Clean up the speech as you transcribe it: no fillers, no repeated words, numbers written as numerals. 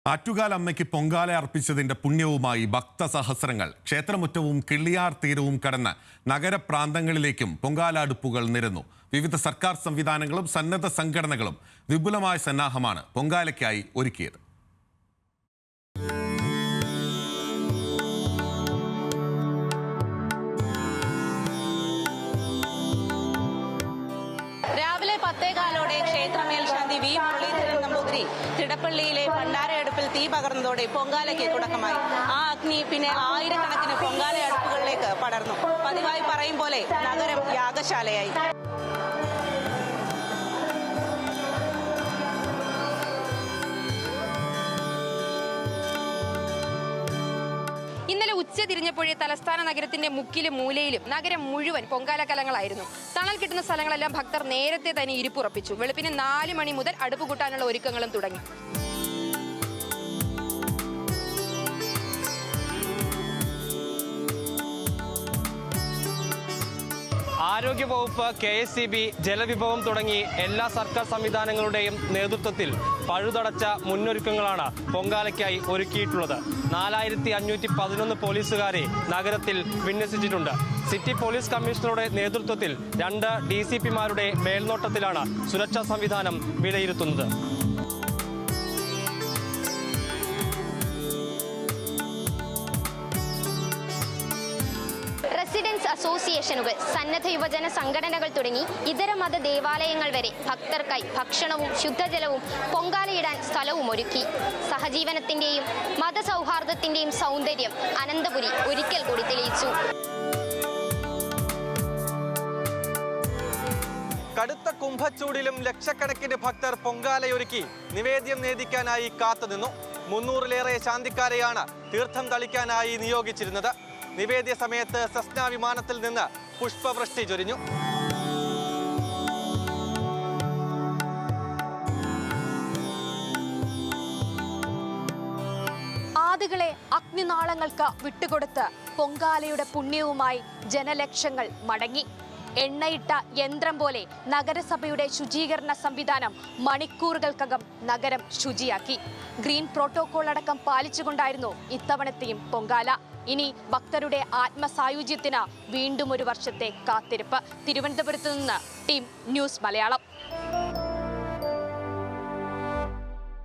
ആറ്റുകാൽ അമ്മയ്ക്ക് പൊങ്കാല അർപ്പിച്ചതിന്റെ പുണ്യവുമായി ഭക്തസഹസ്രങ്ങൾ ക്ഷേത്രമുറ്റവും കിള്ളിയാർ തീരവും കടന്ന് നഗരപ്രാന്തങ്ങളിലേക്കും പൊങ്കാല അടുപ്പുകൾ നിരന്നു. വിവിധ സർക്കാർ സംവിധാനങ്ങളും സന്നദ്ധ സംഘടനകളും വിപുലമായ സന്നാഹമാണ് പൊങ്കാലയ്ക്കായി ഒരുക്കിയത്. രാവിലെ 10:15 ക്ഷേത്ര മേൽശാന്തി വി മുരളീധരൻ നമ്പൂതിരി തിടപ്പള്ളിയിലെ ഭണ്ഡാരയടുപ്പിൽ തീ പകർന്നതോടെ പൊങ്കാലയ്ക്ക് തുടക്കമായി. ആ അഗ്നി പിന്നെ ആയിരക്കണക്കിന് പൊങ്കാല അടുപ്പുകളിലേക്ക് പടർന്നു. പതിവായി പറയും പോലെ നഗരം യാഗശാലയായി. ഇന്നലെ ഉച്ച തിരിഞ്ഞപ്പോഴേ തലസ്ഥാന നഗരത്തിന്റെ മുക്കിലും മൂലയിലും നഗരം മുഴുവൻ പൊങ്കാല കലങ്ങളായിരുന്നു. തണൽ കിട്ടുന്ന സ്ഥലങ്ങളെല്ലാം ഭക്തർ നേരത്തെ തന്നെ ഇരിപ്പുറപ്പിച്ചു. വെളുപ്പിന് 4 മണി മുതൽ അടുപ്പ് കൂട്ടാനുള്ള ഒരുക്കങ്ങളും തുടങ്ങി. ആരോഗ്യവകുപ്പ്, KSEB, ജലവിഭവം തുടങ്ങി എല്ലാ സർക്കാർ സംവിധാനങ്ങളുടെയും നേതൃത്വത്തിൽ പഴുതടച്ച മുന്നൊരുക്കങ്ങളാണ് പൊങ്കാലയ്ക്കായി ഒരുക്കിയിട്ടുള്ളത്. 4511 പോലീസുകാരെ നഗരത്തിൽ വിന്യസിച്ചിട്ടുണ്ട്. സിറ്റി പോലീസ് കമ്മീഷണറുടെ നേതൃത്വത്തിൽ 2 DCPമാരുടെ മേൽനോട്ടത്തിലാണ് സുരക്ഷാ സംവിധാനം വിലയിരുത്തുന്നത്. റെസിഡൻസ് അസോസിയേഷനുകൾ, സന്നദ്ധ യുവജന സംഘടനകൾ തുടങ്ങി ഇതര മത ദേവാലയങ്ങൾ വരെ ഭക്തർക്കായി ഭക്ഷണവും ശുദ്ധജലവും പൊങ്കാലയിടാൻ സ്ഥലവും ഒരുക്കി. സഹജീവനത്തിന്റെയും മതസൗഹാർദ്ദത്തിന്റെയും സൗന്ദര്യം അനന്തപുരി ഒരിക്കൽ കൂടി തെളിയിച്ചു. കടുത്ത കുംഭച്ചൂടിലും ലക്ഷക്കണക്കിന് ഭക്തർ പൊങ്കാലയൊരുക്കി നിവേദ്യം നേദിക്കാനായി കാത്തുനിന്നു. 300-ലേറെ ശാന്തിക്കാരെയാണ് തീർത്ഥം തളിക്കാനായി നിയോഗിച്ചിരുന്നത്. നിവേദ്യ സമയത്ത് സെസ്ന വിമാനത്തിൽ നിന്ന് പുഷ്പവൃഷ്ടി ചൊരിഞ്ഞു. ആദികളെ അഗ്നിനാളങ്ങൾക്ക് വിട്ടുകൊടുത്ത് പൊങ്കാലയുടെ പുണ്യവുമായി ജനലക്ഷങ്ങൾ മടങ്ങി. എണ്ണയിട്ട യന്ത്രം പോലെ നഗരസഭയുടെ ശുചീകരണ സംവിധാനം മണിക്കൂറുകൾക്കകം നഗരം ശുചിയാക്കി. ഗ്രീൻ പ്രോട്ടോകോൾ അടക്കം പാലിച്ചുകൊണ്ടായിരുന്നു ഇത്തവണത്തെയും പൊങ്കാല. ഇനി ഭക്തരുടെ ആത്മസായുജ്യത്തിന് വീണ്ടും ഒരു വർഷത്തെ കാത്തിരിപ്പ്. തിരുവനന്തപുരത്ത് നിന്ന് ടീം ന്യൂസ് മലയാളം.